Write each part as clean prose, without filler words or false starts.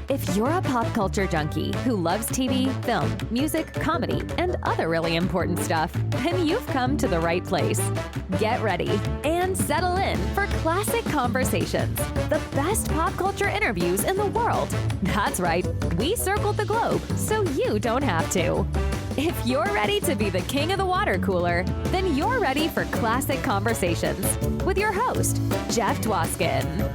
If you're a pop culture junkie who loves TV, film, music, comedy, and other really important stuff, then you've come to the right place. Get ready and settle in for Classic Conversations, the best pop culture interviews in the world. That's right, we circled the globe so you don't have to. If you're ready to be the king of the water cooler, then you're ready for Classic Conversations with your host, Jeff Dwoskin.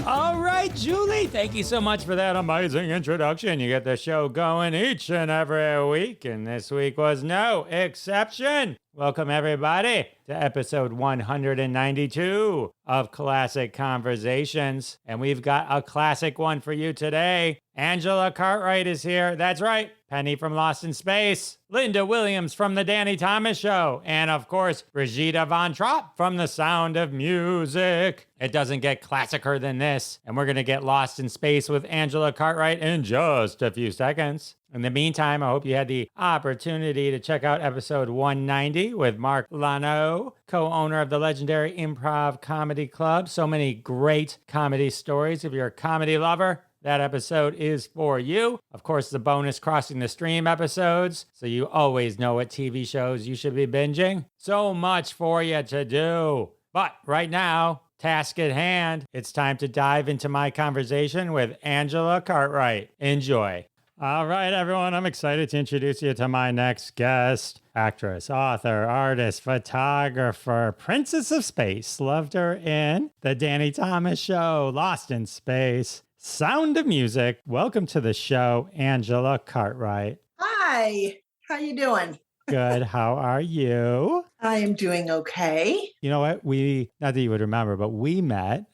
All right, Julie, thank you so much for that amazing introduction. You get the show going each and every week, and this week was no exception. Welcome, everybody, to episode 192 of Classic Conversations. And we've got a classic one for you today. Angela Cartwright is here. That's right, Penny from Lost in Space, Linda Williams from The Danny Thomas Show, and of course, Brigitte Von Trapp from The Sound of Music. It doesn't get classicer than this, and we're going to get lost in space with Angela Cartwright in just a few seconds. In the meantime, I hope you had the opportunity to check out episode 190 with Mark Lano, co-owner of the legendary Improv Comedy Club. So many great comedy stories. If you're a comedy lover, that episode is for you. Of course, the bonus Crossing the Stream episodes, so you always know what TV shows you should be binging. So much for you to do. But right now, task at hand, it's time to dive into my conversation with Angela Cartwright. Enjoy. All right, everyone, I'm excited to introduce you to my next guest. Actress, author, artist, photographer, Princess of Space. Loved her in The Danny Thomas Show, Lost in Space, Sound of Music. Welcome to the show, Angela Cartwright. Hi, how you doing? Good. How are you? I am doing okay. You know what? Not that you would remember, but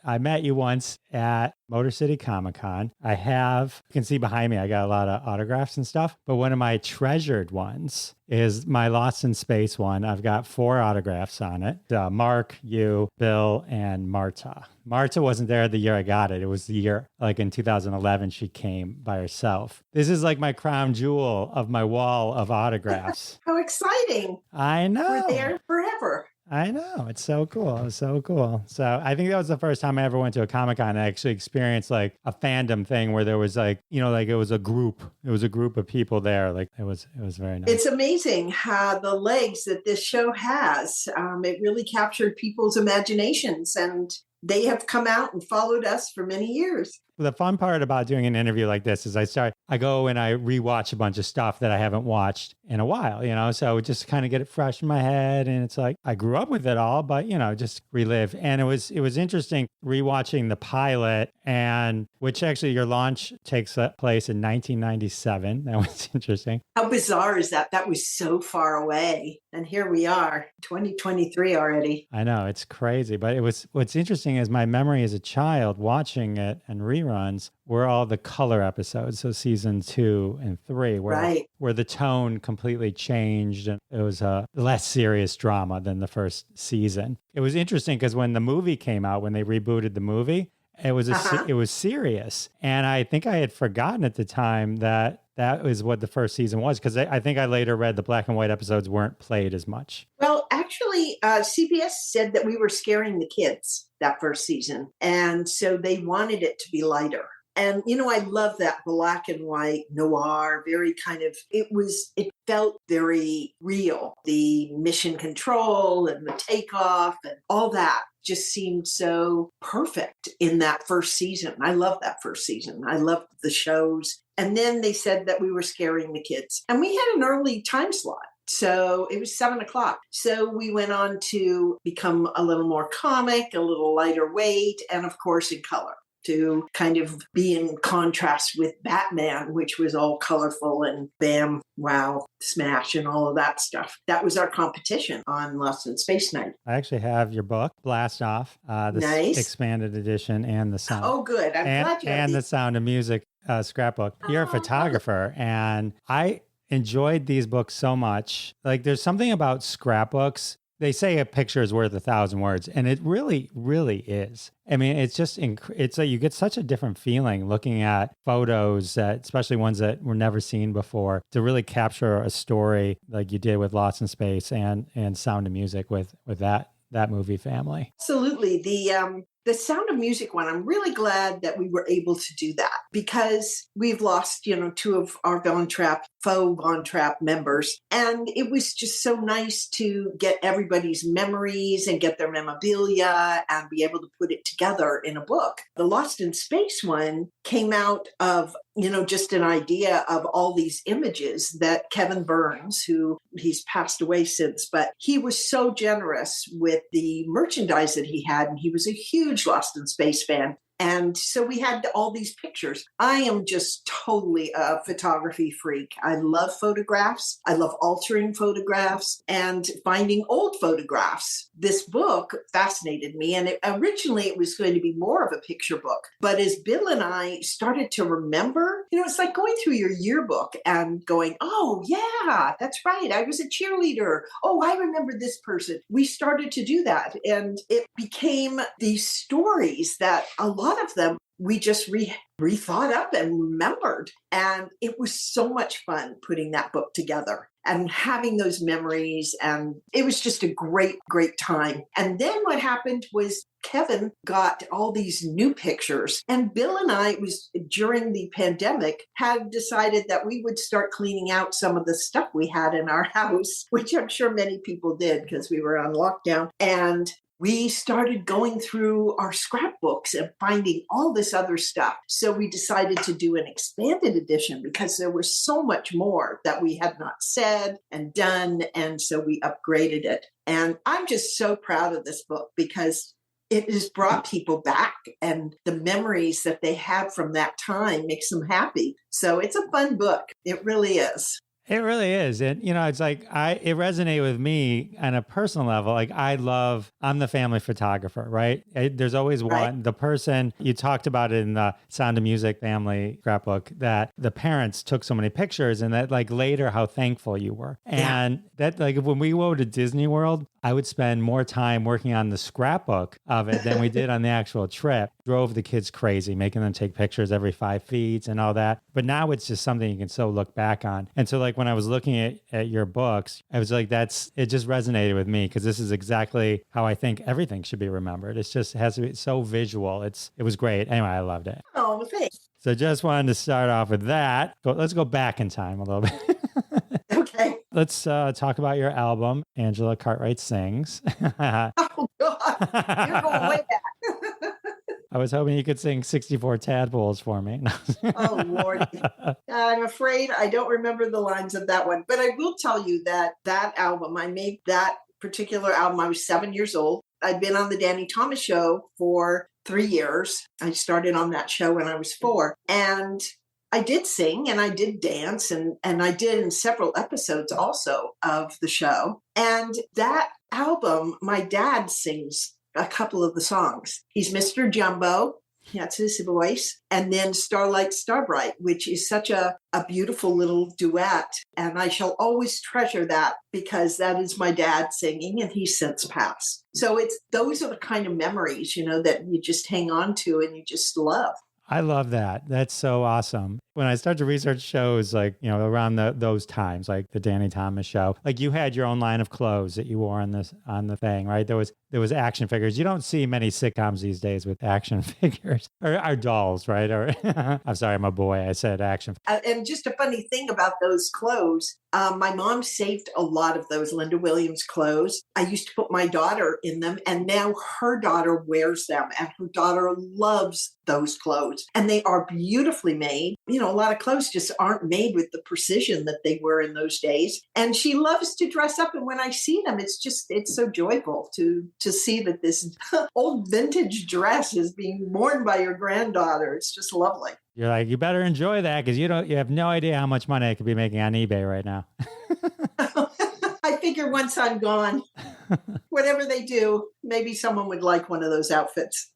I met you once at Motor City Comic Con. You can see behind me, I got a lot of autographs and stuff, but one of my treasured ones is my Lost in Space one. I've got 4 autographs on it. Mark, you, Bill, and Marta. Marta wasn't there the year I got it. It was the year, like in 2011, she came by herself. This is like my crown jewel of my wall of autographs. How exciting. I know. We're there forever. I know. It's so cool. It's so cool. So I think that was the first time I ever went to a Comic-Con and actually experienced like a fandom thing where there was like, like it was a group. It was a group of people there. Like it was very nice. It's amazing how the legs that this show has. It really captured people's imaginations, and they have come out and followed us for many years. The fun part about doing an interview like this is I go and I rewatch a bunch of stuff that I haven't watched in a while, so just kind of get it fresh in my head. And it's like, I grew up with it all, but, just relive. And it was interesting rewatching the pilot, and which actually your launch takes place in 1997. That was interesting. How bizarre is that? That was so far away. And here we are, 2023 already. I know, it's crazy. But what's interesting is my memory as a child watching it and reruns were all the color episodes. So season 2 and 3, where the tone completely changed, and it was a less serious drama than the first season. It was interesting because when the movie came out, when they rebooted the movie, it was serious. And I think I had forgotten at the time that was what the first season was, because I think I later read the black and white episodes weren't played as much. Well, actually, CBS said that we were scaring the kids that first season. And so they wanted it to be lighter. And, I love that black and white noir, very kind of, it felt very real. The mission control and the takeoff and all that just seemed so perfect in that first season. I love that first season. I loved the shows. And then they said that we were scaring the kids. And we had an early time slot. So it was 7:00. So we went on to become a little more comic, a little lighter weight, and of course in color, to kind of be in contrast with Batman, which was all colorful and bam, wow, smash, and all of that stuff. That was our competition on Lost in Space Night. I actually have your book, Blast Off, the nice. Expanded edition, and the sound. Oh, good. I'm glad you have and the Sound of Music scrapbook. You're a photographer, and I enjoyed these books so much. Like, there's something about scrapbooks. They say a picture is worth 1,000 words, and it really, really is. I mean, it's just, it's like you get such a different feeling looking at photos, especially ones that were never seen before, to really capture a story like you did with Lost in Space and Sound of Music with that movie family. Absolutely. The Sound of Music one, I'm really glad that we were able to do that because we've lost, two of our faux Von Trapp members. And it was just so nice to get everybody's memories and get their memorabilia and be able to put it together in a book. The Lost in Space one came out of just an idea of all these images that Kevin Burns, who he's passed away since, but he was so generous with the merchandise that he had. And he was a huge Lost in Space fan. And so we had all these pictures. I am just totally a photography freak. I love photographs. I love altering photographs and finding old photographs. This book fascinated me. And originally it was going to be more of a picture book. But as Bill and I started to remember, it's like going through your yearbook and going, oh, yeah, that's right. I was a cheerleader. Oh, I remember this person. We started to do that. And it became these stories that a lot of them we just rethought up and remembered. And it was so much fun putting that book together and having those memories. And it was just a great, great time. And then what happened was Kevin got all these new pictures. And Bill and I, it was during the pandemic, had decided that we would start cleaning out some of the stuff we had in our house, which I'm sure many people did because we were on lockdown. And we started going through our scrapbooks and finding all this other stuff. So we decided to do an expanded edition because there was so much more that we had not said and done. And so we upgraded it. And I'm just so proud of this book because it has brought people back, and the memories that they had from that time makes them happy. So it's a fun book. It really is. It really is. And, it's like, it resonated with me on a personal level. Like I'm the family photographer, right? There's always one, Right. the person, you talked about it in the Sound of Music family scrapbook, that the parents took so many pictures and that like later how thankful you were. And that like when we go to Disney World, I would spend more time working on the scrapbook of it than we did on the actual trip. Drove the kids crazy, making them take pictures every 5 feet and all that. But now it's just something you can so look back on. And so like when I was looking at your books, I was like, it just resonated with me because this is exactly how I think everything should be remembered. It has to be so visual. It was great. Anyway, I loved it. Oh, thanks. So just wanted to start off with that. Let's go back in time a little bit. Okay. Let's talk about your album, Angela Cartwright Sings. Oh, God. You're going way back. I was hoping you could sing 64 Tadpoles for me. Oh, Lord. I'm afraid I don't remember the lines of that one. But I will tell you that album, I made that particular album, I was 7 years old. I'd been on the Danny Thomas Show for 3 years. I started on that show when I was 4. And I did sing and I did dance and I did in several episodes also of the show. And that album, my dad sings a couple of the songs. He's Mr. Jumbo. That's his voice. And then Starlight Starbright, which is such a beautiful little duet. And I shall always treasure that because that is my dad singing and he's since passed. So those are the kind of memories, that you just hang on to and you just love. I love that. That's so awesome. When I start to research shows like, around those times, like the Danny Thomas Show, like you had your own line of clothes that you wore on the thing, right? There was action figures. You don't see many sitcoms these days with action figures or dolls, right? Or I'm sorry, I'm a boy. I said action. And just a funny thing about those clothes, my mom saved a lot of those Linda Williams clothes. I used to put my daughter in them, and now her daughter wears them, and her daughter loves those clothes. And they are beautifully made. A lot of clothes just aren't made with the precision that they were in those days. And she loves to dress up. And when I see them, it's so joyful to see that this old vintage dress is being worn by your granddaughter. It's just lovely. You're like, you better enjoy that because you have no idea how much money I could be making on eBay right now. I figure once I'm gone, whatever they do, maybe someone would like one of those outfits.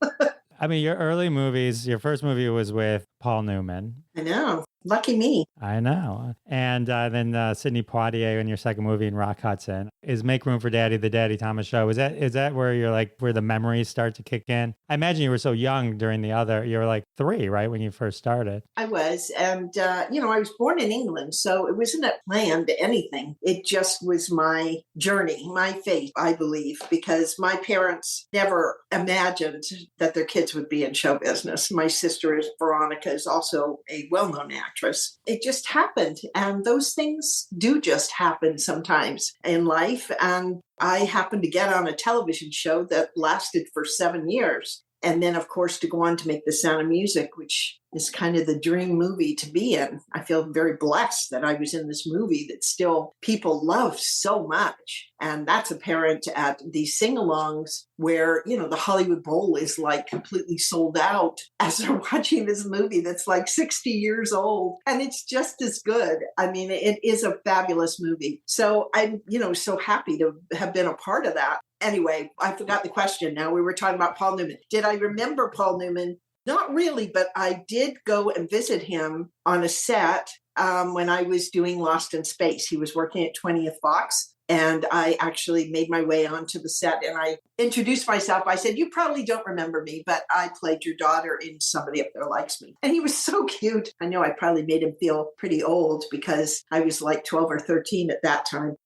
I mean, your early movies, your first movie was with Paul Newman. I know. Lucky me. I know. And then Sidney Poitier in your second movie in Rock Hudson is Make Room for Daddy, the Daddy Thomas Show. Is that where you're like, where the memories start to kick in? I imagine you were so young during you were like 3, right? When you first started. I was. And, I was born in England, so it wasn't a planned anything. It just was my journey, my fate, I believe, because my parents never imagined that their kids would be in show business. My sister, Veronica, is also a well-known actress. It just happened. And those things do just happen sometimes in life. And I happened to get on a television show that lasted for 7 years. And then, of course, to go on to make The Sound of Music, which is kind of the dream movie to be in. I feel very blessed that I was in this movie that still people love so much. And that's apparent at these sing-alongs where, the Hollywood Bowl is like completely sold out as they're watching this movie that's like 60 years old. And it's just as good. I mean, it is a fabulous movie. So I'm, so happy to have been a part of that. Anyway, I forgot the question now. We were talking about Paul Newman. Did I remember Paul Newman? Not really, but I did go and visit him on a set when I was doing Lost in Space. He was working at 20th Fox, and I actually made my way onto the set, and I introduced myself. I said, "You probably don't remember me, but I played your daughter in Somebody Up There Likes Me." And he was so cute. I know I probably made him feel pretty old because I was like 12 or 13 at that time.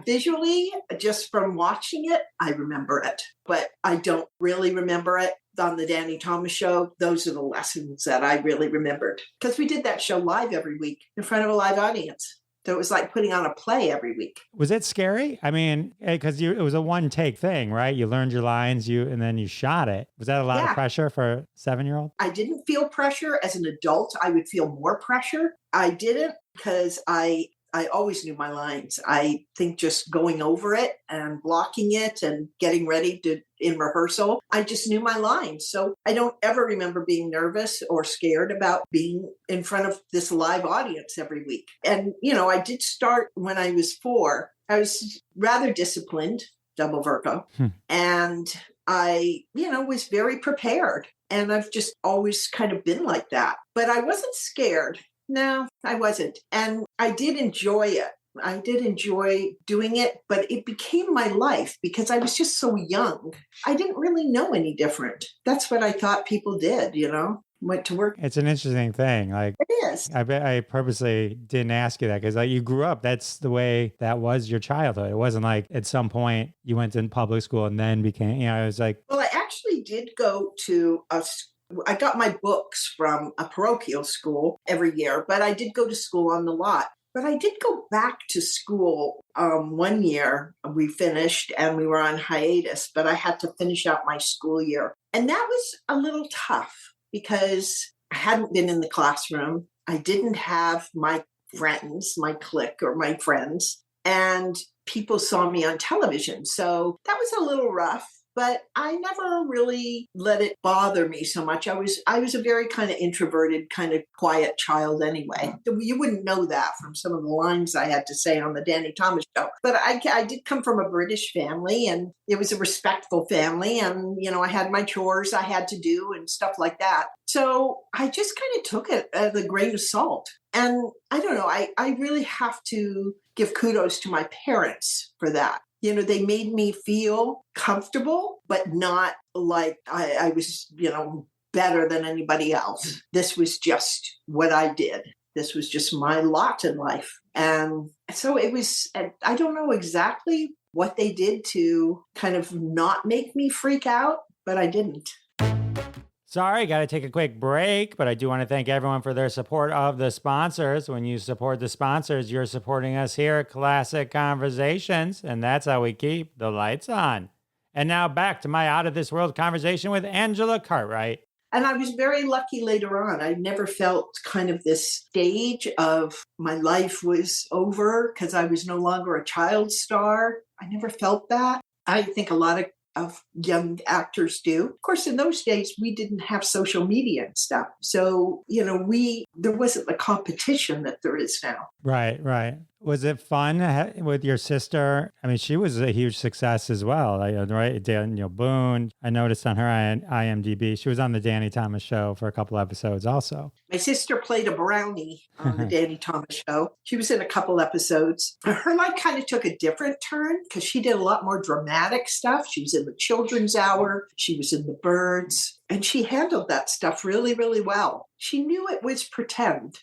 Visually, just from watching it, I remember it, but I don't really remember it. On the Danny Thomas Show, those are the lessons that I really remembered because we did that show live every week in front of a live audience. So it was like putting on a play every week. Was it scary? I mean, because it was a one-take thing, right? You learned your lines, and then you shot it. Was that a lot of pressure for a 7-year-old? I didn't feel pressure. As an adult, I would feel more pressure. I didn't because I always knew my lines. I think just going over it and blocking it and getting ready in rehearsal, I just knew my lines. So I don't ever remember being nervous or scared about being in front of this live audience every week. And, I did start when I was 4. I was rather disciplined, double Virgo. And I, was very prepared. And I've just always kind of been like that. But I wasn't scared. No, I wasn't. And I did enjoy it. I did enjoy doing it, but it became my life because I was just so young. I didn't really know any different. That's what I thought people did, went to work. It's an interesting thing. Like it is. I bet I purposely didn't ask you that because you grew up. That's the way that was your childhood. It wasn't like at some point you went to public school and then became, it was like. Well, I actually did go to I got my books from a parochial school every year, but I did go to school on the lot. But I did go back to school one year. We finished and we were on hiatus, but I had to finish out my school year. And that was a little tough because I hadn't been in the classroom. I didn't have my friends, my clique or my friends, and people saw me on television. So that was a little rough. But I never really let it bother me so much. I was a very kind of introverted, kind of quiet child anyway. You wouldn't know that from some of the lines I had to say on the Danny Thomas Show. But I did come from a British family, and it was a respectful family. And, I had my chores I had to do and stuff like that. So I just kind of took it as a grain of salt. And I don't know, I really have to give kudos to my parents for that. They made me feel comfortable, but not like I was, better than anybody else. This was just what I did. This was just my lot in life. And so it was, I don't know exactly what they did to kind of not make me freak out, but I didn't. Sorry, got to take a quick break, but I do want to thank everyone for their support of the sponsors. When you support the sponsors, you're supporting us here at Classic Conversations, and that's how we keep the lights on. And now back to my out-of-this-world conversation with Angela Cartwright. And I was very lucky later on. I never felt kind of this stage of my life was over because I was no longer a child star. I never felt that. I think a lot of young actors do. Of course, in those days, we didn't have social media and stuff. So, there wasn't the competition that there is now. Right. Was it fun with your sister? I mean, she was a huge success as well, right? Daniel Boone. I noticed on her IMDb, she was on the Danny Thomas show for a couple episodes also. My sister played a brownie on the Danny Thomas show. She was in a couple episodes. Her life kind of took a different turn because she did a lot more dramatic stuff. She was in the Children's Hour. She was in The Birds. And she handled that stuff really, really well. She knew it was pretend.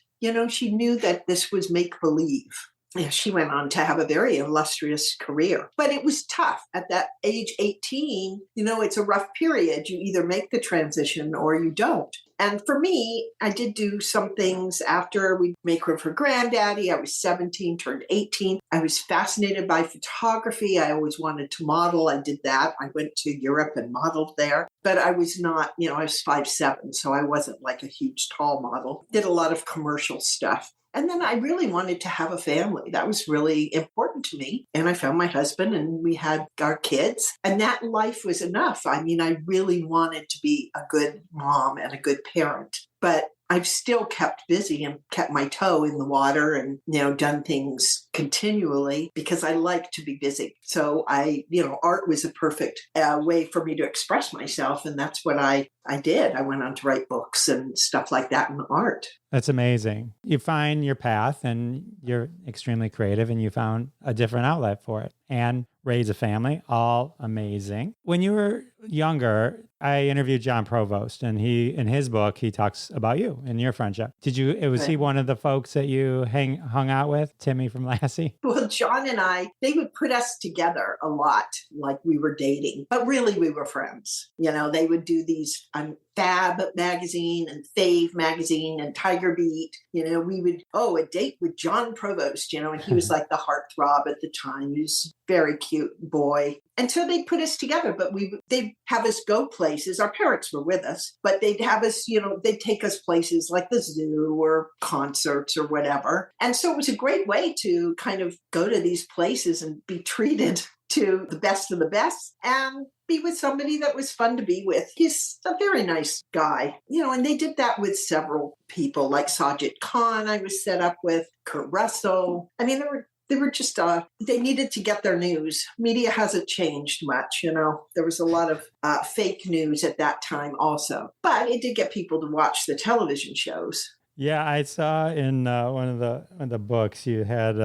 She knew that this was make-believe. Yeah, she went on to have a very illustrious career. But it was tough. At that age 18, it's a rough period. You either make the transition or you don't. And for me, I did do some things after we make room for granddaddy. I was 17, turned 18. I was fascinated by photography. I always wanted to model. I did that. I went to Europe and modeled there. But I was not, I was 5'7", so I wasn't like a huge tall model. Did a lot of commercial stuff. And then I really wanted to have a family. That was really important to me. And I found my husband and we had our kids. And that life was enough. I mean, I really wanted to be a good mom and a good parent. But I've still kept busy and kept my toe in the water and, done things continually because I like to be busy. So art was a perfect way for me to express myself. And that's what I did. I went on to write books and stuff like that in art. That's amazing. You find your path and you're extremely creative and you found a different outlet for it and raise a family. All amazing. When you were younger, I interviewed John Provost and in his book, he talks about you and your friendship. Was he one of the folks that you hung out with, Timmy from Lassie? Well, John and I, they would put us together a lot, like we were dating, but really we were friends. They would do these Fab magazine and Fave magazine and Tiger Beat. We would, a date with John Provost, and he was like the heartthrob at the time. He was a very cute boy. And so they put us together, but they'd have us go places. Our parents were with us, but they'd have us, they'd take us places like the zoo or concerts or whatever. And so it was a great way to kind of go to these places and be treated to the best of the best and be with somebody that was fun to be with. He's a very nice guy, and they did that with several people like Sajid Khan I was set up with, Kurt Russell. I mean, they were just, they needed to get their news. Media hasn't changed much, There was a lot of fake news at that time also. But it did get people to watch the television shows. Yeah, I saw in one of the books you had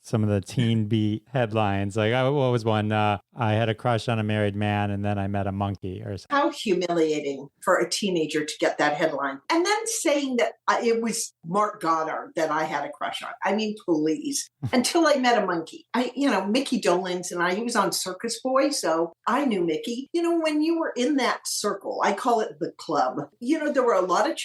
some of the teen beat headlines. Like, what was one? I had a crush on a married man, and then I met a monkey, or something. How humiliating for a teenager to get that headline, and then saying that it was Mark Goddard that I had a crush on. I mean, please. Until I met a monkey. Mickey Dolenz and he was on Circus Boy, so I knew Mickey. When you were in that circle, I call it the club. There were a lot of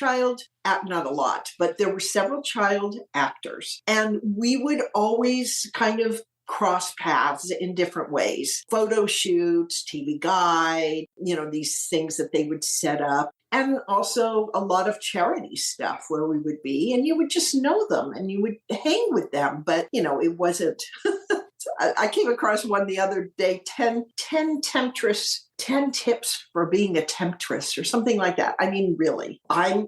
not a lot, but there were several child actors. And we would always kind of cross paths in different ways. Photo shoots, TV Guide, these things that they would set up. And also a lot of charity stuff where we would be. And you would just know them and you would hang with them. But, it wasn't... I came across one the other day, 10 tips for being a temptress or something like that. I mean, really, I'm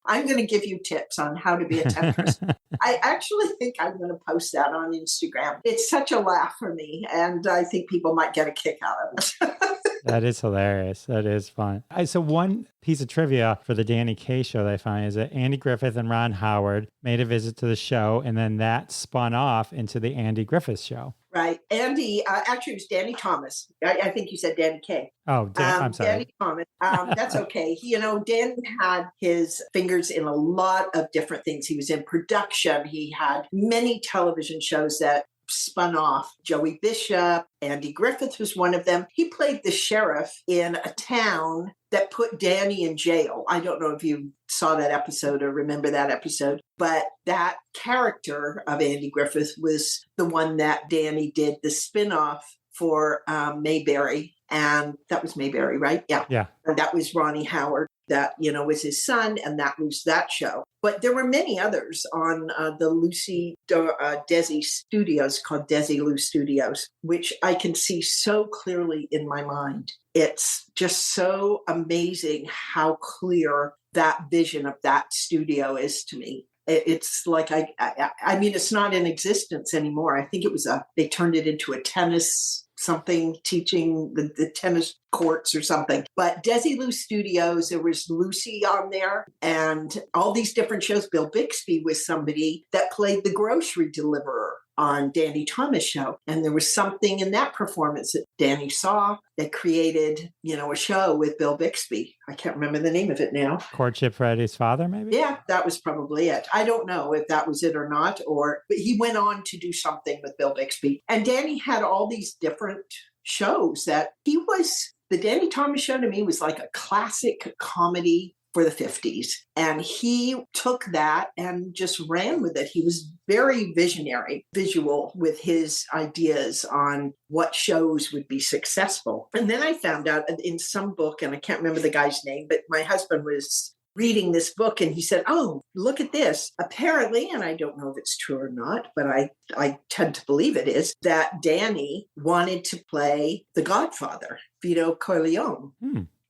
going to give you tips on how to be a temptress. I actually think I'm going to post that on Instagram. It's such a laugh for me, and I think people might get a kick out of it. That is hilarious. That is fun. So one piece of trivia for the Danny Kaye show that I find is that Andy Griffith and Ron Howard made a visit to the show, and then that spun off into the Andy Griffith show. Right. Andy, actually, it was Danny Thomas. I think you said Danny Kaye. Oh, I'm sorry. Danny Thomas. That's okay. Dan had his fingers in a lot of different things. He was in production. He had many television shows that spun off. Joey Bishop, Andy Griffith was one of them. He played the sheriff in a town that put Danny in jail. I don't know if you saw that episode or remember that episode, but that character of Andy Griffith was the one that Danny did the spinoff for Mayberry. And that was Mayberry, right? Yeah. Yeah. And that was Ronnie Howard. That, was his son, and that was that show. But there were many others on the Lucy Desi Studios, called Desi Lou Studios, which I can see so clearly in my mind. It's just so amazing how clear that vision of that studio is to me. It's like, I mean, it's not in existence anymore. I think it was they turned it into a tennis something, teaching the tennis courts or something. But Desilu Studios, there was Lucy on there and all these different shows. Bill Bixby was somebody that played the grocery deliverer on Danny Thomas' show. And there was something in that performance that Danny saw that created, a show with Bill Bixby. I can't remember the name of it now. Courtship for Eddie's Father, maybe? Yeah, that was probably it. I don't know if that was it or not, but he went on to do something with Bill Bixby. And Danny had all these different shows that the Danny Thomas show to me was like a classic comedy for the 50s. And he took that and just ran with it. He was very visual with his ideas on what shows would be successful. And then I found out in some book, and I can't remember the guy's name, but my husband was reading this book and he said, oh, look at this. Apparently, and I don't know if it's true or not, but I tend to believe it is, that Danny wanted to play the Godfather, Vito Corleone.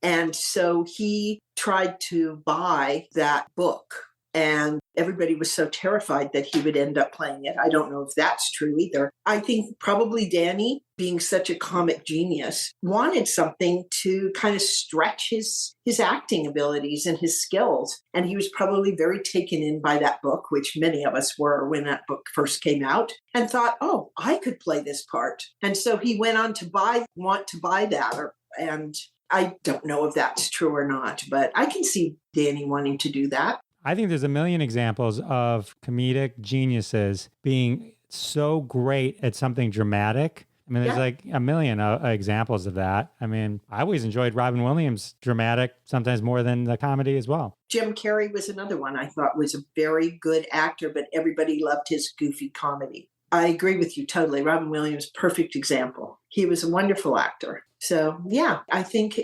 And so he tried to buy that book, and everybody was so terrified that he would end up playing it. I don't know if that's true either. I think probably Danny, being such a comic genius, wanted something to kind of stretch his acting abilities and his skills. And he was probably very taken in by that book, which many of us were when that book first came out, and thought, oh, I could play this part. And so he went on to want to buy that. And I don't know if that's true or not, but I can see Danny wanting to do that. I think there's a million examples of comedic geniuses being so great at something dramatic. I mean, there's like a million examples of that. I mean, I always enjoyed Robin Williams' dramatic, sometimes more than the comedy as well. Jim Carrey was another one I thought was a very good actor, but everybody loved his goofy comedy. I agree with you totally. Robin Williams, perfect example. He was a wonderful actor. So, yeah, I think,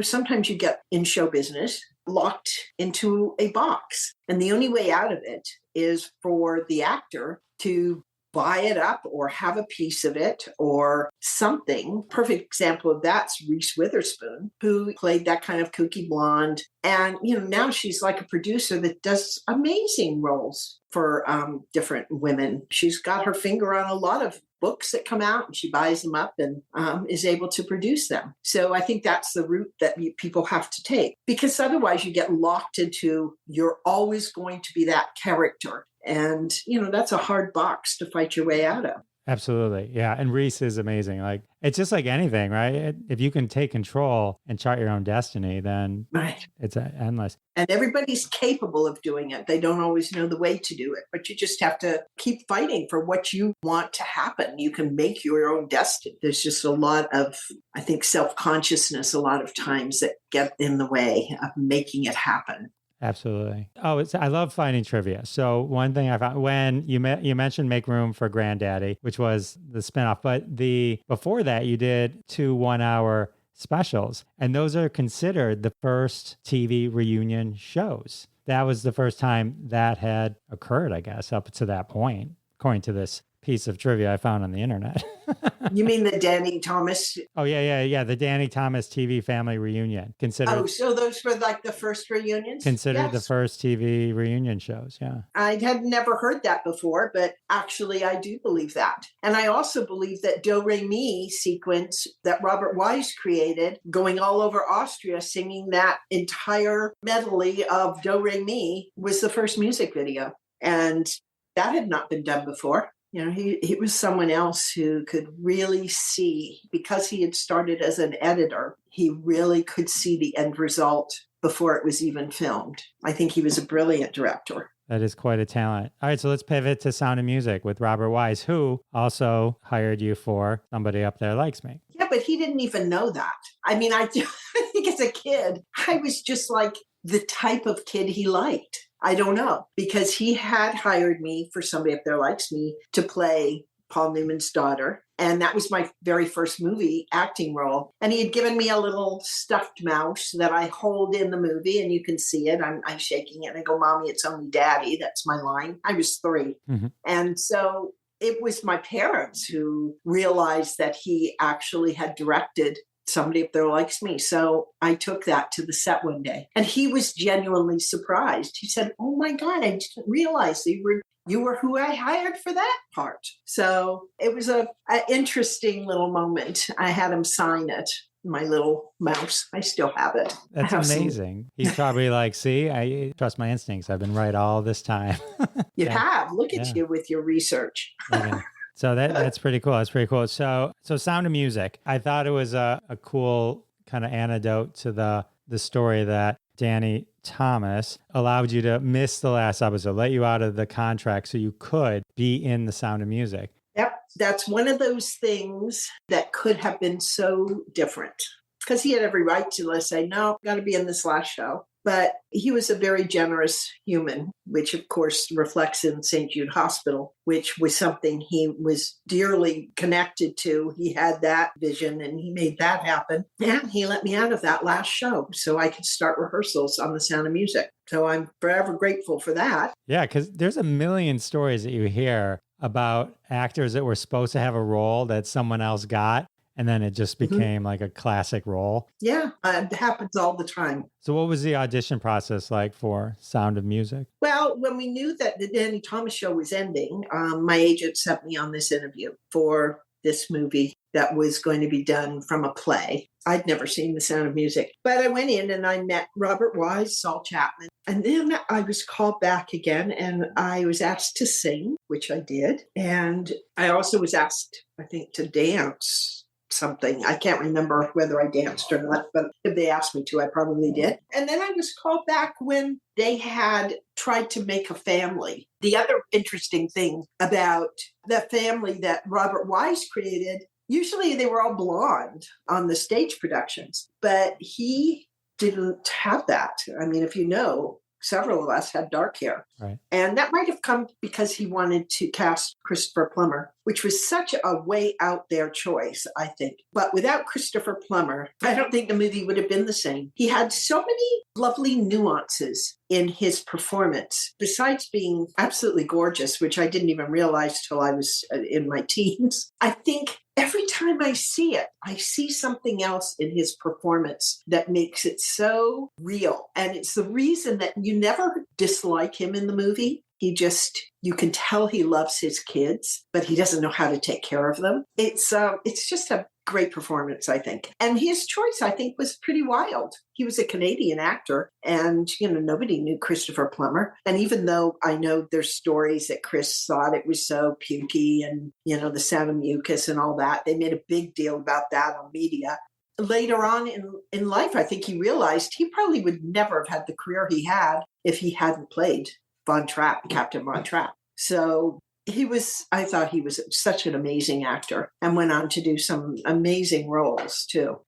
sometimes you get in show business locked into a box. And the only way out of it is for the actor to buy it up or have a piece of it or something. Perfect example of that's Reese Witherspoon, who played that kind of kooky blonde. And, now she's like a producer that does amazing roles for different women. She's got her finger on a lot of books that come out and she buys them up and is able to produce them. So I think that's the route that people have to take, because otherwise you get locked into, you're always going to be that character. And, that's a hard box to fight your way out of. Absolutely. Yeah. And Reese is amazing. Like, it's just like anything, right? If you can take control and chart your own destiny, then it's endless. And everybody's capable of doing it. They don't always know the way to do it, but you just have to keep fighting for what you want to happen. You can make your own destiny. There's just a lot of, I think, self-consciousness a lot of times that get in the way of making it happen. Absolutely. Oh, I love finding trivia. So one thing I found when you mentioned Make Room for Granddaddy, which was the spinoff, but before that you did 2 1-hour specials, and those are considered the first TV reunion shows. That was the first time that had occurred, I guess, up to that point, according to this piece of trivia I found on the internet. You mean the Danny Thomas? Oh, yeah. The Danny Thomas TV family reunion. So those were like the first reunions? Considered the first TV reunion shows, yeah. I had never heard that before, but actually I do believe that. And I also believe that Do Re Mi sequence that Robert Wise created, going all over Austria, singing that entire medley of Do Re Mi, was the first music video. And that had not been done before. He was someone else who could really see, because he had started as an editor, he really could see the end result before it was even filmed. I think he was a brilliant director. That is quite a talent. All right, so let's pivot to Sound of Music with Robert Wise, who also hired you for Somebody Up There Likes Me. Yeah, but he didn't even know that. I mean, I think as a kid, I was just like the type of kid he liked. I don't know, because he had hired me for Somebody Up There Likes Me to play Paul Newman's daughter. And that was my very first movie acting role. And he had given me a little stuffed mouse that I hold in the movie, and you can see it. I'm shaking it. And I go, Mommy, it's only Daddy. That's my line. I was 3. Mm-hmm. And so it was my parents who realized that he actually had directed somebody up there likes me. So I took that to the set one day, and he was genuinely surprised. He said, "Oh my God, I didn't realize you were who I hired for that part." So it was an interesting little moment. I had him sign it. My little mouse. I still have it. That's amazing. He's probably like, see, I trust my instincts. I've been right all this time. You have. Look at you with your research. So that's pretty cool. That's pretty cool. So Sound of Music. I thought it was a cool kind of antidote to the story that Danny Thomas allowed you to miss the last episode, let you out of the contract so you could be in the Sound of Music. Yep. That's one of those things that could have been so different, because he had every right to say, no, got to be in this last show. But he was a very generous human, which of course reflects in St. Jude Hospital, which was something he was dearly connected to. He had that vision and he made that happen. And he let me out of that last show so I could start rehearsals on the Sound of Music. So I'm forever grateful for that. Yeah, because there's a million stories that you hear about actors that were supposed to have a role that someone else got, and then it just became like a classic role. Yeah, it happens all the time. So what was the audition process like for Sound of Music? Well, when we knew that the Danny Thomas show was ending, my agent sent me on this interview for this movie that was going to be done from a play. I'd never seen The Sound of Music, but I went in and I met Robert Wise, Saul Chapman, and then I was called back again and I was asked to sing, which I did. And I also was asked, I think, to dance something. I can't remember whether I danced or not, but if they asked me to, I probably did. And then I was called back when they had tried to make a family. The other interesting thing about the family that Robert Wise created, usually they were all blonde on the stage productions, but he didn't have that. I mean, if you know, several of us had dark hair. Right. And that might have come because he wanted to cast Christopher Plummer, which was such a way out there choice, I think. But without Christopher Plummer, I don't think the movie would have been the same. He had so many lovely nuances in his performance, besides being absolutely gorgeous, which I didn't even realize till I was in my teens. I think every time I see it, I see something else in his performance that makes it so real. And it's the reason that you never dislike him in the movie. You can tell he loves his kids, but he doesn't know how to take care of them. It's just a great performance, I think. And his choice, I think, was pretty wild. He was a Canadian actor, and, nobody knew Christopher Plummer. And even though I know there's stories that Chris thought it was so pukey and, the sound of mucus and all that, they made a big deal about that on media. Later on in life, I think he realized he probably would never have had the career he had if he hadn't played Von Trapp, Captain Von Trapp. So I thought he was such an amazing actor and went on to do some amazing roles too.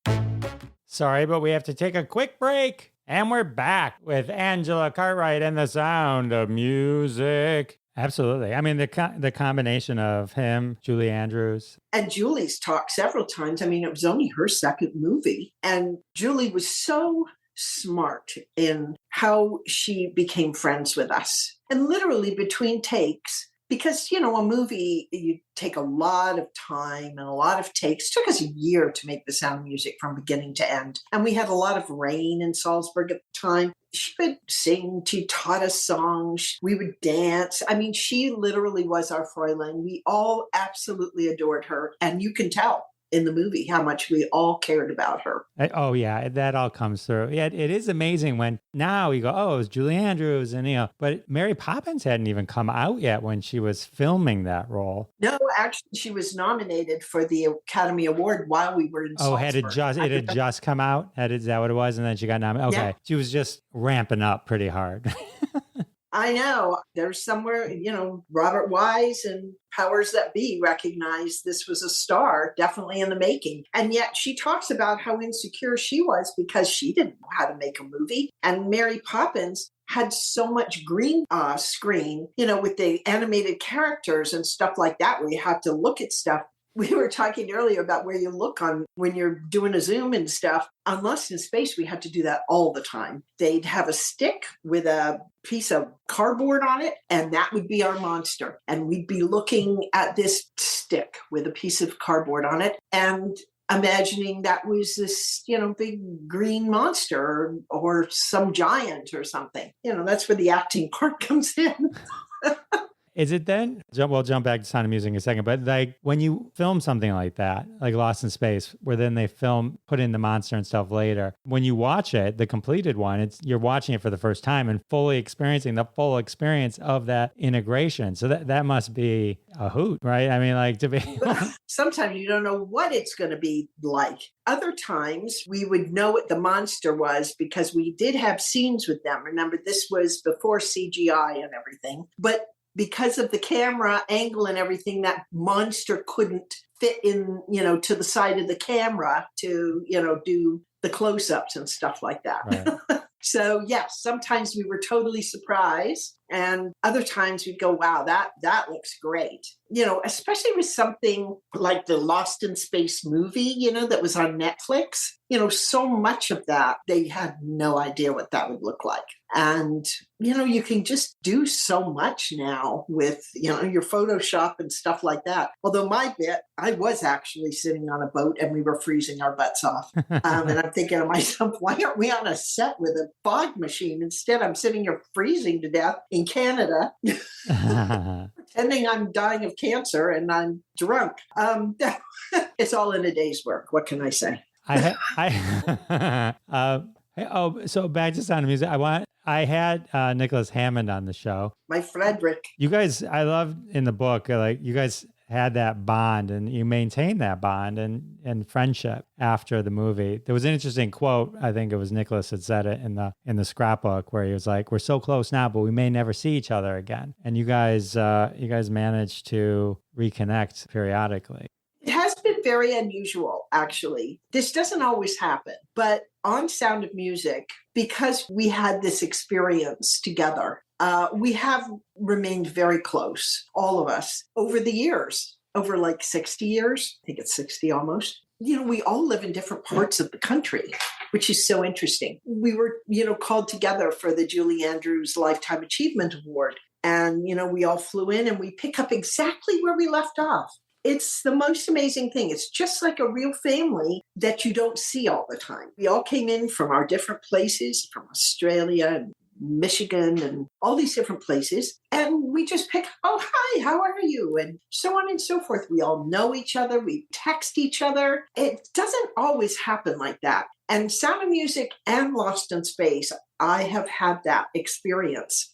Sorry, but we have to take a quick break. And we're back with Angela Cartwright and the Sound of Music. Absolutely. I mean, the combination of him, Julie Andrews. And Julie's talked several times. I mean, it was only her second movie. And Julie was so smart in how she became friends with us. And literally between takes, because, a movie, you take a lot of time and a lot of takes. It took us a year to make The Sound of Music from beginning to end. And we had a lot of rain in Salzburg at the time. She would sing, she taught us songs, we would dance. I mean, she literally was our Fräulein. We all absolutely adored her. And you can tell in the movie how much we all cared about her. Oh, yeah, that all comes through. Yeah, it is amazing when now you go, oh, it was Julie Andrews. And, but Mary Poppins hadn't even come out yet when she was filming that role. No, actually, she was nominated for the Academy Award while we were in Salzburg. It had just come out? Is that what it was? And then she got nominated? Okay. Yeah. She was just ramping up pretty hard. I know. There's somewhere, Robert Wise and powers that be recognized this was a star, definitely in the making. And yet she talks about how insecure she was because she didn't know how to make a movie. And Mary Poppins had so much green screen, with the animated characters and stuff like that, where you have to look at stuff. We were talking earlier about where you look on when you're doing a Zoom and stuff. On Lost in Space, we had to do that all the time. They'd have a stick with a piece of cardboard on it, and that would be our monster. And we'd be looking at this stick with a piece of cardboard on it. And imagining that was this, big green monster or some giant or something. That's where the acting part comes in. Is it then? We'll jump back to Sound of Music in a second, but like when you film something like that, like Lost in Space, where then they put in the monster and stuff later, when you watch it, the completed one, you're watching it for the first time and fully experiencing the full experience of that integration. So that must be a hoot, right? I mean, like to be... Sometimes you don't know what it's going to be like. Other times we would know what the monster was because we did have scenes with them. Remember, this was before CGI and everything, but because of the camera angle and everything, that monster couldn't fit in, to the side of the camera to, do the close-ups and stuff like that. Right. So yes, sometimes we were totally surprised. And other times we'd go, wow, that looks great. Especially with something like the Lost in Space movie, that was on Netflix, so much of that, they had no idea what that would look like. And, you can just do so much now with, your Photoshop and stuff like that. Although my bit, I was actually sitting on a boat and we were freezing our butts off. And I'm thinking to myself, why aren't we on a set with a fog machine? Instead, I'm sitting here freezing to death in Canada, pretending I'm dying of cancer and I'm drunk. It's all in a day's work. What can I say? So back to Sound of Music. I had Nicholas Hammond on the show. My Frederick. You guys, I love in the book, like you guys had that bond and you maintained that bond and friendship after the movie. There was an interesting quote. I think it was Nicholas that said it in the scrapbook where he was like, "We're so close now, but we may never see each other again." And you guys managed to reconnect periodically. It has been very unusual, actually. This doesn't always happen, but on Sound of Music, because we had this experience together, we have remained very close, all of us, over the years, over like 60 years. I think it's 60 almost. We all live in different parts of the country, which is so interesting. We were, called together for the Julie Andrews Lifetime Achievement Award. And, we all flew in and we pick up exactly where we left off. It's the most amazing thing. It's just like a real family that you don't see all the time. We all came in from our different places, from Australia and Michigan and all these different places. And we just pick, oh, hi, how are you? And so on and so forth. We all know each other. We text each other. It doesn't always happen like that. And Sound of Music and Lost in Space, I have had that experience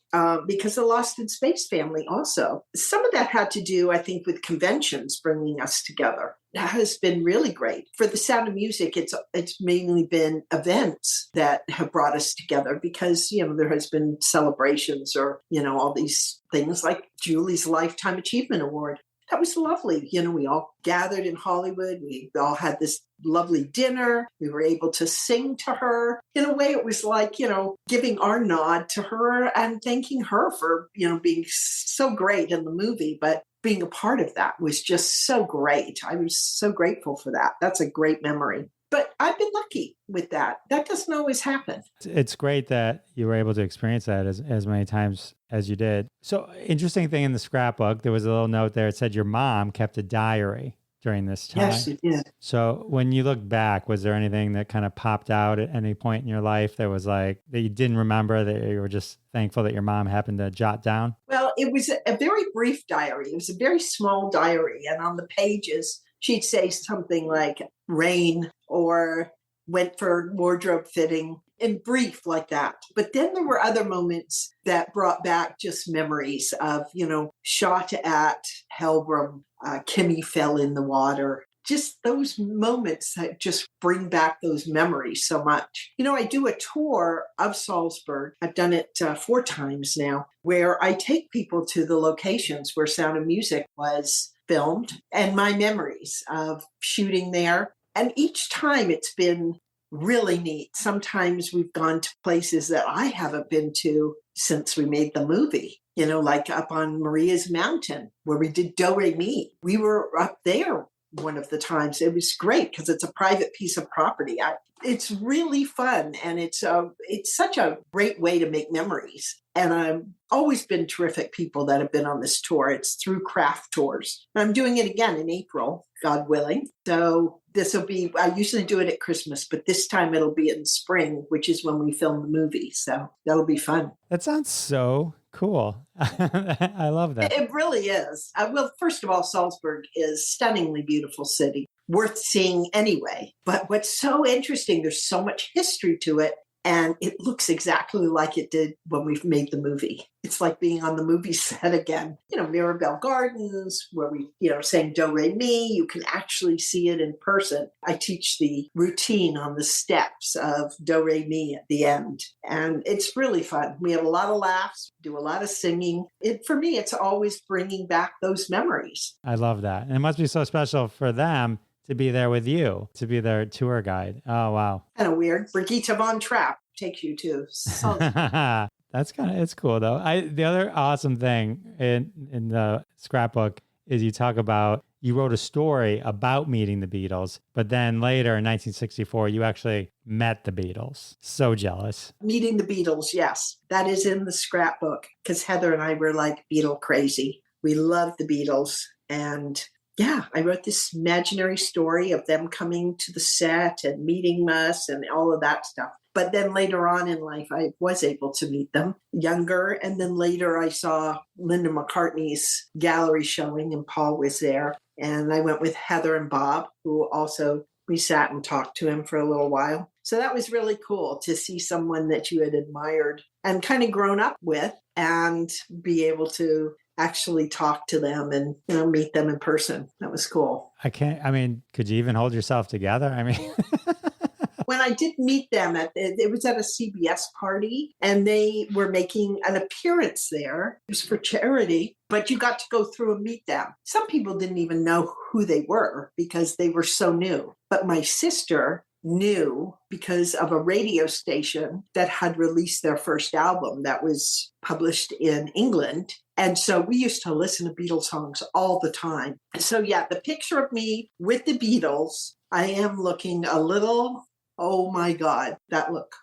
because the Lost in Space family also. Some of that had to do, I think, with conventions bringing us together. That has been really great. For the Sound of Music, it's mainly been events that have brought us together because, there has been celebrations or, all these things like Julie's Lifetime Achievement Award. That was lovely. We all gathered in Hollywood. We all had this lovely dinner. We were able to sing to her. In a way, it was like, giving our nod to her and thanking her for, being so great in the movie. But being a part of that was just so great. I was so grateful for that. That's a great memory. But I've been lucky with that. That doesn't always happen. It's great that you were able to experience that as many times as you did. So interesting thing in the scrapbook, there was a little note there. It said your mom kept a diary during this time. Yes, she did. So when you look back, was there anything that kind of popped out at any point in your life that was like, that you didn't remember, that you were just thankful that your mom happened to jot down? Well, it was a very brief diary. It was a very small diary. And on the pages, she'd say something like rain or went for wardrobe fitting in brief like that. But then there were other moments that brought back just memories of, shot at Helbram, Kimmy fell in the water. Just those moments that just bring back those memories so much. I do a tour of Salzburg. I've done it 4 times now, where I take people to the locations where Sound of Music was filmed and my memories of shooting there. And each time it's been really neat. Sometimes we've gone to places that I haven't been to since we made the movie, like up on Maria's Mountain where we did Do Re Mi. We were up there one of the times. It was great because it's a private piece of property. It's really fun, and it's such a great way to make memories. And I've always been terrific people that have been on this tour. It's through craft tours. I'm doing it again in April, God willing. So this will be, I usually do it at Christmas, but this time it'll be in spring, which is when we film the movie. So that'll be fun. That sounds so cool. I love that. It really is. Well, first of all, Salzburg is a stunningly beautiful city, worth seeing anyway. But what's so interesting, there's so much history to it. And it looks exactly like it did when we made the movie. It's like being on the movie set again. Mirabelle Gardens, where we, sang Do, Re, Mi. You can actually see it in person. I teach the routine on the steps of Do, Re, Mi at the end. And it's really fun. We have a lot of laughs, do a lot of singing. For me, it's always bringing back those memories. I love that. And it must be so special for them to be there with you, to be their tour guide. Oh, wow. Kind of weird. Brigitte von Trapp takes you to. It's cool though. The other awesome thing in the scrapbook is you wrote a story about meeting the Beatles, but then later in 1964, you actually met the Beatles. So jealous. Meeting the Beatles, yes. That is in the scrapbook because Heather and I were like Beatle crazy. We loved the Beatles. And yeah, I wrote this imaginary story of them coming to the set and meeting us and all of that stuff. But then later on in life, I was able to meet them younger. And then later I saw Linda McCartney's gallery showing and Paul was there. And I went with Heather and Bob, who also, we sat and talked to him for a little while. So that was really cool to see someone that you had admired and kind of grown up with and be able to actually talk to them and meet them in person. That was cool. Could you even hold yourself together? When I did meet them, it was at a CBS party and they were making an appearance there. It was for charity, but you got to go through and meet them. Some people didn't even know who they were because they were so new. But my sister knew because of a radio station that had released their first album that was published in England. And so we used to listen to Beatles songs all the time. So yeah, the picture of me with the Beatles, I am looking a little, oh my God, that look.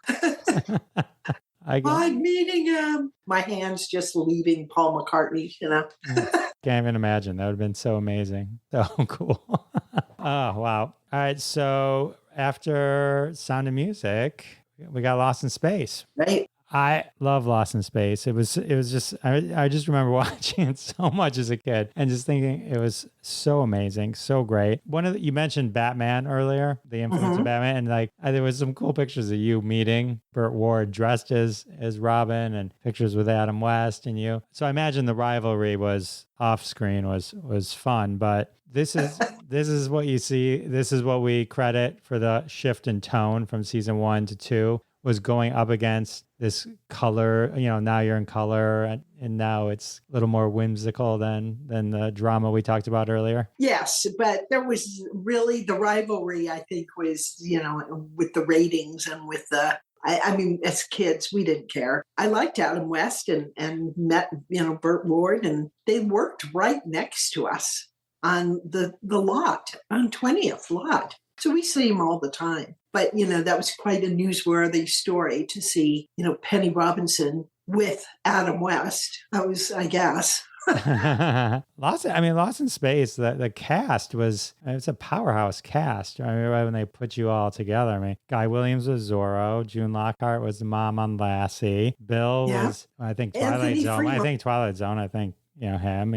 I'm meeting him. My hand's just leaving Paul McCartney, Can't even imagine. That would have been so amazing. So cool. Oh, wow. All right. So after Sound of Music, we got Lost in Space. Right. I love Lost in Space. It was just, I just remember watching it so much as a kid and just thinking it was so amazing, so great. You mentioned Batman earlier, the influence of Batman, and there was some cool pictures of you meeting Burt Ward dressed as Robin and pictures with Adam West and you. So I imagine the rivalry was off screen was fun, but this is what you see. This is what we credit for the shift in tone from season 1 to 2. Was going up against this color, now you're in color and now it's a little more whimsical than the drama we talked about earlier. Yes, but there was really the rivalry, I think, was, with the ratings and with as kids, we didn't care. I liked Adam West and met, Burt Ward, and they worked right next to us on the lot, on 20th lot. So we see him all the time. But, that was quite a newsworthy story to see, Penny Robinson with Adam West. That was, I guess. Lost in Space, the cast it's a powerhouse cast. I remember when they put you all together. Guy Williams was Zorro. June Lockhart was the mom on Lassie. Bill was, I think, Twilight Zone. I think him,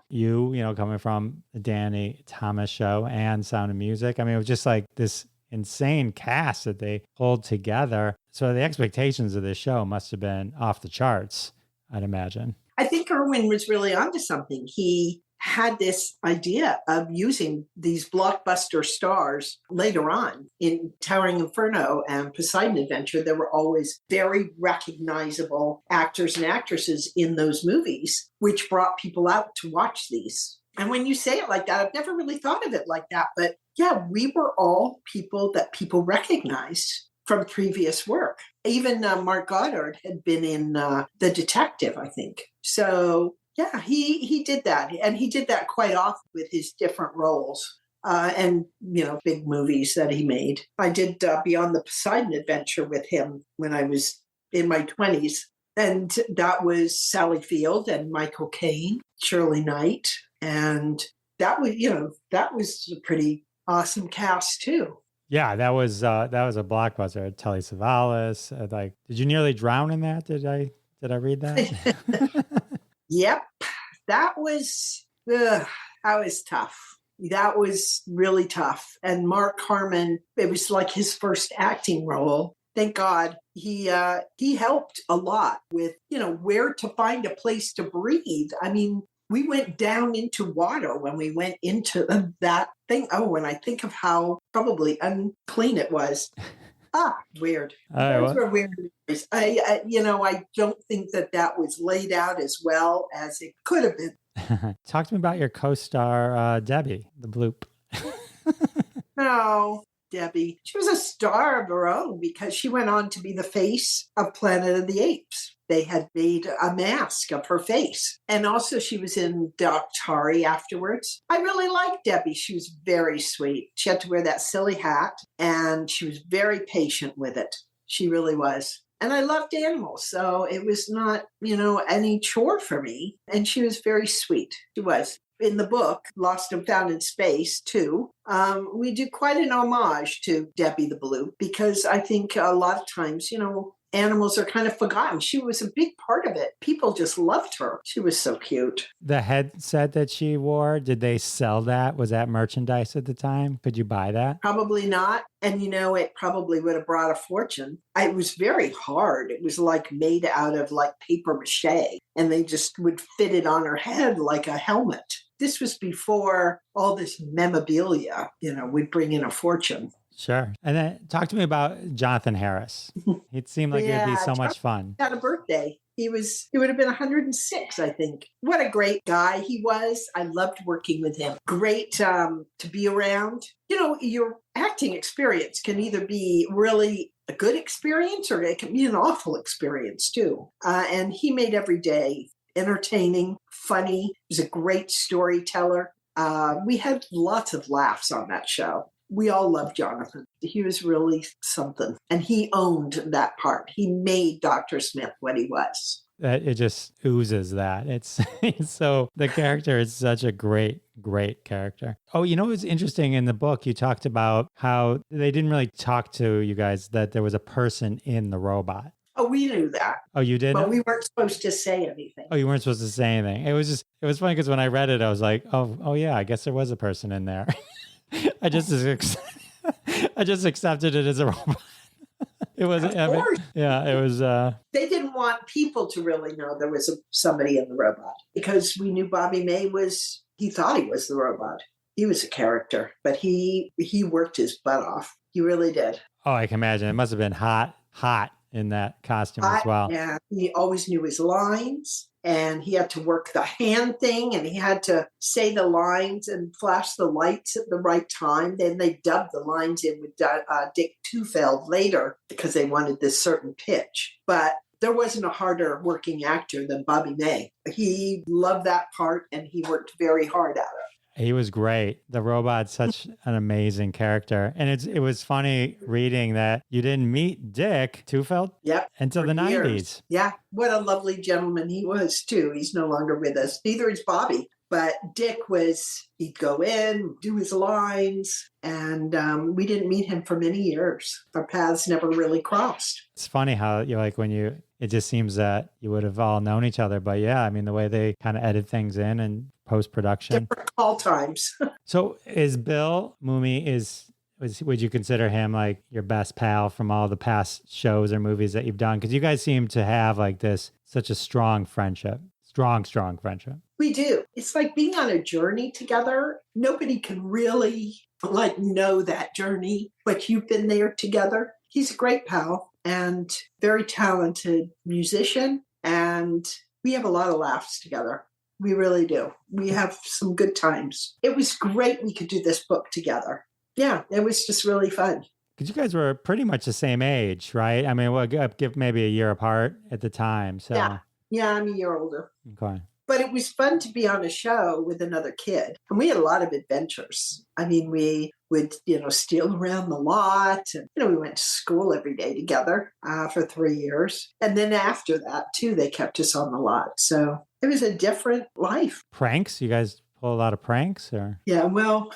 you coming from the Danny Thomas show and Sound of Music. It was just like this insane cast that they pulled together. So the expectations of this show must have been off the charts, I'd imagine. I think Irwin was really onto something. He had this idea of using these blockbuster stars later on in Towering Inferno and Poseidon Adventure. There were always very recognizable actors and actresses in those movies, which brought people out to watch these. And when you say it like that, I've never really thought of it like that. But yeah, we were all people that people recognized from previous work. Even Mark Goddard had been in The Detective, I think. So yeah, he did that. And he did that quite often with his different roles. and, big movies that he made. I did Beyond the Poseidon Adventure with him when I was in my 20s. And that was Sally Field and Michael Caine, Shirley Knight. And that was a pretty awesome cast too. Yeah, that was a blockbuster. Telly Savalas. Did you nearly drown in that? Did I read that? Yep. That was tough. That was really tough. And Mark Harmon, it was like his first acting role. Thank God he helped a lot with, where to find a place to breathe. I mean, we went down into water when we went into that thing. Oh, and I think of how probably unclean it was. Weird. Those were weird. I don't think that was laid out as well as it could have been. Talk to me about your co-star, Debbie, the Bloop. Oh, Debbie. She was a star of her own because she went on to be the face of Planet of the Apes. They had made a mask of her face. And also she was in Daktari afterwards. I really liked Debbie. She was very sweet. She had to wear that silly hat and she was very patient with it. She really was. And I loved animals. So it was not, any chore for me. And she was very sweet. She was. In the book, Lost and Found in Space, too, we do quite an homage to Debbie the Bloop because I think a lot of times, animals are kind of forgotten. She was a big part of it. People just loved her. She was so cute. The headset that she wore, did they sell that? Was that merchandise at the time? Could you buy that? Probably not. And, it probably would have brought a fortune. It was very hard. It was like made out of like paper mache, and they just would fit it on her head like a helmet. This was before all this memorabilia, would bring in a fortune. Sure. And then talk to me about Jonathan Harris. It seemed like it'd be so much fun. Had a birthday. He would have been 106, I think. What a great guy he was. I loved working with him. Great to be around. Your acting experience can either be really a good experience or it can be an awful experience too. And he made every day entertaining, funny. He was a great storyteller. We had lots of laughs on that show. We all loved Jonathan. He was really something. And he owned that part. He made Dr. Smith what he was. It just oozes that. It's so the character is such a great character. Oh, it was interesting in the book. You talked about how they didn't really talk to you guys, that there was a person in the robot. Oh, we knew that. Oh, you did? But we weren't supposed to say anything. Oh, you weren't supposed to say anything. It was funny because when I read it, I was like, oh yeah, I guess there was a person in there. I just accepted it as a robot. It was, of course. It was. They didn't want people to really know there was somebody in the robot because we knew Bobby May he thought he was the robot. He was a character, but he worked his butt off. He really did. Oh, I can imagine. It must have been hot in that costume as well. Yeah, he always knew his lines. And he had to work the hand thing and he had to say the lines and flash the lights at the right time. Then they dubbed the lines in with Dick Tufeld later because they wanted this certain pitch. But there wasn't a harder working actor than Bobby May. He loved that part and he worked very hard at it. He was great. The robot's such an amazing character. And it was funny reading that you didn't meet Dick Tufeld until the 90s. Yeah. What a lovely gentleman he was, too. He's no longer with us. Neither is Bobby. But Dick he'd go in, do his lines, and we didn't meet him for many years. Our paths never really crossed. It's funny how it just seems that you would have all known each other. But yeah, I mean, the way they kind of edit things in and post-production. Different call times. So is Bill Mumy, would you consider him like your best pal from all the past shows or movies that you've done? Because you guys seem to have like such a strong friendship. Strong friendship. We do. It's like being on a journey together. Nobody can really know that journey, but you've been there together. He's a great pal and very talented musician. And we have a lot of laughs together. We really do. We have some good times. It was great we could do this book together. Yeah, it was just really fun. Because you guys were pretty much the same age, right? I mean, we'll give maybe a year apart at the time. So Yeah, I'm a year older. Okay. But it was fun to be on a show with another kid. And we had a lot of adventures. I mean, we would, steal around the lot. And, we went to school every day together for 3 years. And then after that, too, they kept us on the lot. So it was a different life. Pranks? You guys pull a lot of pranks? Or Yeah, well,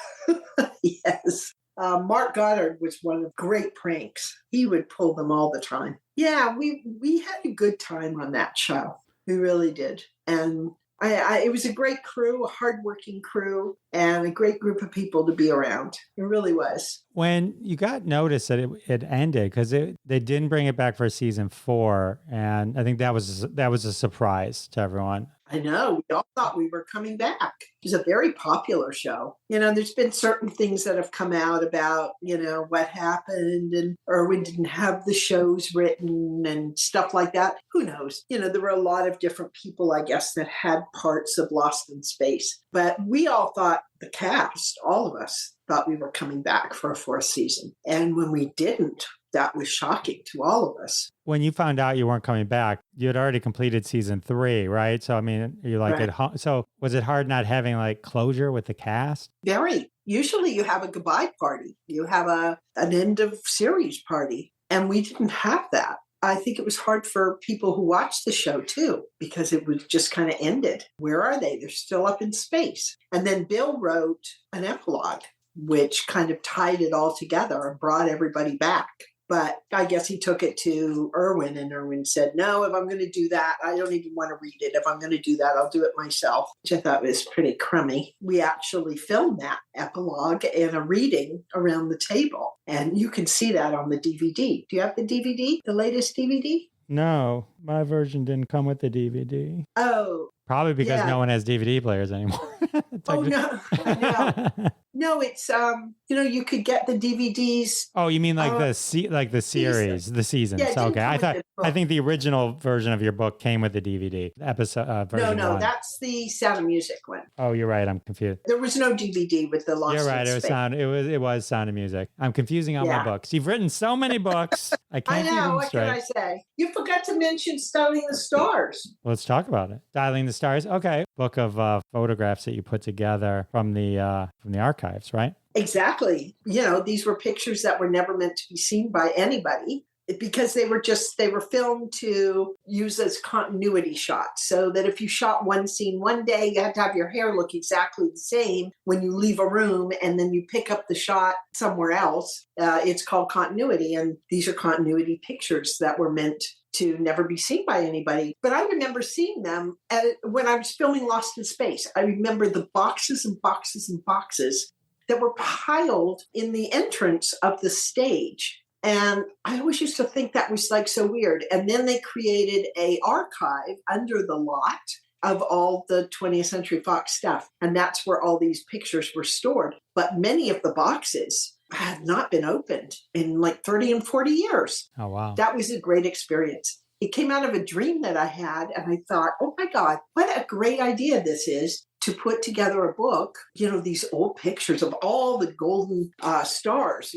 yes. Mark Goddard was one of great pranks. He would pull them all the time. Yeah, we had a good time on that show. We really did. And it was a great crew, a hardworking crew, and a great group of people to be around. It really was. when you got notice that it ended, because they didn't bring it back for season 4, and I think that was a surprise to everyone. I know. We all thought we were coming back. It was a very popular show. There's been certain things that have come out about, what happened, and Irwin didn't have the shows written and stuff like that. Who knows? There were a lot of different people, I guess, that had parts of Lost in Space. But we all thought, the cast, all of us, thought we were coming back for a 4th season. And when we didn't, that was shocking to all of us. When you found out you weren't coming back, you had already completed season 3, right? So, I mean, you're like Right. at home. So was it hard not having like closure with the cast? Very. Usually you have a goodbye party. You have an end of series party. And we didn't have that. I think it was hard for people who watched the show too, because it was just kind of ended. Where are they? They're still up in space. And then Bill wrote an epilogue, which kind of tied it all together and brought everybody back. But I guess he took it to Irwin, and Irwin said, no, if I'm going to do that, I don't even want to read it. If I'm going to do that, I'll do it myself, which I thought was pretty crummy. We actually filmed that epilogue in a reading around the table, and you can see that on the DVD. Do you have the DVD, the latest DVD? No, my version didn't come with the DVD. Oh, Probably because yeah. no one has DVD players anymore. Oh, no. No, it's, you could get the DVDs. Oh, you mean like the series, the seasons? Yeah, it didn't Okay, come with the book. I think the original version of your book came with the DVD episode version. No, 1. that's the Sound of Music one. Oh, you're right. I'm confused. There was no DVD with the Lost You're right. in It was Space. It was Sound of Music. I'm confusing all my Yeah. books. You've written so many books. I I can't keep know. them What can I straight. say? You forgot to mention Styling the Stars. Let's talk about it. Dialing the Stars. Okay, book of photographs that you put together from the archives, right? Exactly. These were pictures that were never meant to be seen by anybody because they were filmed to use as continuity shots, so that if you shot one scene one day, you had to have your hair look exactly the same when you leave a room and then you pick up the shot somewhere else. It's called continuity, and these are continuity pictures that were meant to never be seen by anybody. But I remember seeing them when I was filming Lost in Space. I remember the boxes and boxes and boxes that were piled in the entrance of the stage. And I always used to think that was like so weird. And then they created an archive under the lot of all the 20th Century Fox stuff. And that's where all these pictures were stored. But many of the boxes had not been opened in like 30 and 40 years. Oh, wow. That was a great experience. It came out of a dream that I had, and I thought, oh my God, what a great idea this is to put together a book, these old pictures of all the golden stars,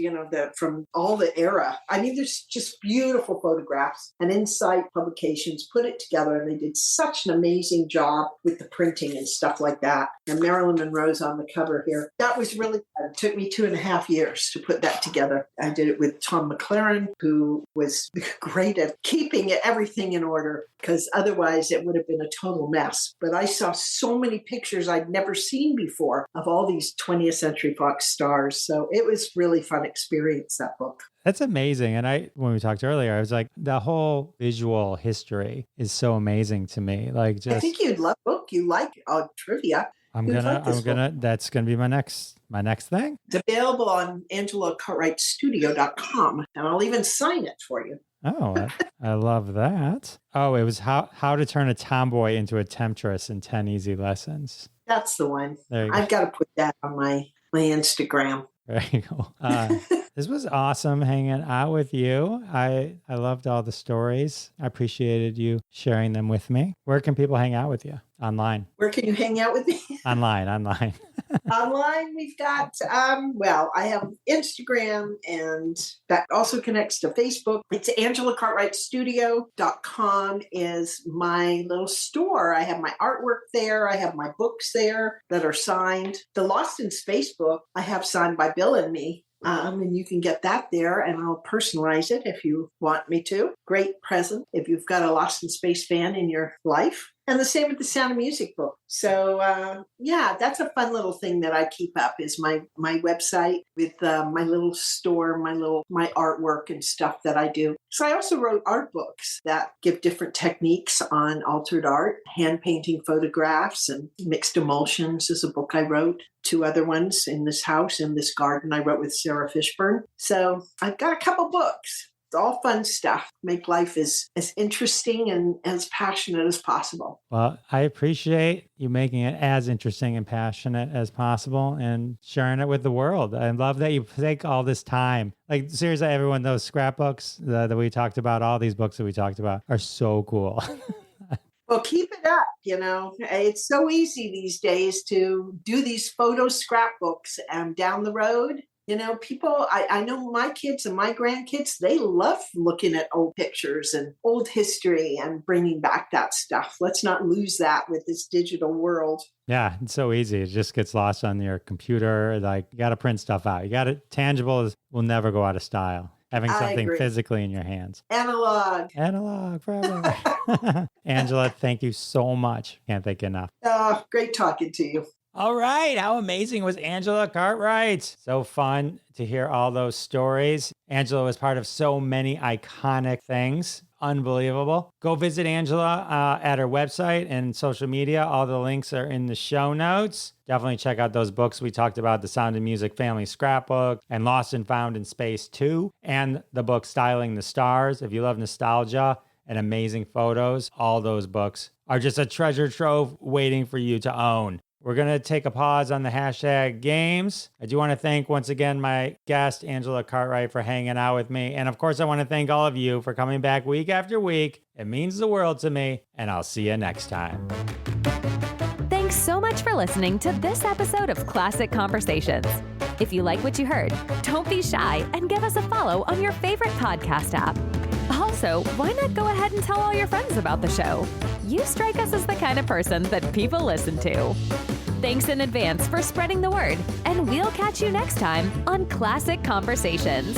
from all the era. I mean, there's just beautiful photographs, and Insight Publications put it together, and they did such an amazing job with the printing and stuff like that. And Marilyn Monroe's on the cover here. That was really fun. It took me 2.5 years to put that together. I did it with Tom McLaren, who was great at keeping everything in order, because otherwise it would have been a total mess. But I saw so many pictures I'd never seen before of all these 20th Century Fox stars. So it was really fun experience, that book. That's amazing. And when we talked earlier, I was like, the whole visual history is so amazing to me. Like, just I think you'd love the book. You like trivia. That's gonna be my next thing. It's available on AngelaCartwrightStudio.com, and I'll even sign it for you. Oh, I love that. Oh, it was how to turn a tomboy into a temptress in 10 easy lessons. That's the one. There you go. I've got to put that on my Instagram. There you go. This was awesome hanging out with you. I loved all the stories. I appreciated you sharing them with me. Where can people hang out with you? Online. Where can you hang out with me? Online. Online, we've got, I have Instagram, and that also connects to Facebook. It's AngelaCartwrightStudio.com is my little store. I have my artwork there. I have my books there that are signed. The Lost in Space book I have signed by Bill and me. And you can get that there, and I'll personalize it if you want me to. Great present if you've got a Lost in Space fan in your life. And the same with the Sound of Music book. So, that's a fun little thing that I keep up is my website with my little store, my artwork and stuff that I do. So I also wrote art books that give different techniques on altered art, hand painting photographs, and mixed emulsions is a book I wrote. 2 other ones in this house, in this garden I wrote with Sarah Fishburne. So I've got a couple books. It's all fun stuff. Make life as interesting and as passionate as possible. Well, I appreciate you making it as interesting and passionate as possible and sharing it with the world. I love that you take all this time. Like, seriously, everyone, those scrapbooks that we talked about, all these books that we talked about are so cool. Well, keep it up. It's so easy these days to do these photo scrapbooks down the road. People, I know my kids and my grandkids, they love looking at old pictures and old history and bringing back that stuff. Let's not lose that with this digital world. Yeah, it's so easy. It just gets lost on your computer. Like, you got to print stuff out. You got it. Tangible will never go out of style. Having something physically in your hands. Analog forever. Angela, thank you so much. Can't thank you enough. Great talking to you. All right. How amazing was Angela Cartwright? So fun to hear all those stories. Angela was part of so many iconic things. Unbelievable. Go visit Angela at her website and social media. All the links are in the show notes. Definitely check out those books we talked about, the Sound of Music Family Scrapbook and Lost and Found in Space 2, and the book Styling the Stars. If you love nostalgia and amazing photos, all those books are just a treasure trove waiting for you to own. We're going to take a pause on the hashtag games. I do want to thank once again my guest, Angela Cartwright, for hanging out with me. And of course, I want to thank all of you for coming back week after week. It means the world to me, and I'll see you next time. Thanks so much for listening to this episode of Classic Conversations. If you like what you heard, don't be shy and give us a follow on your favorite podcast app. Also, why not go ahead and tell all your friends about the show? You strike us as the kind of person that people listen to. Thanks in advance for spreading the word, and we'll catch you next time on Classic Conversations.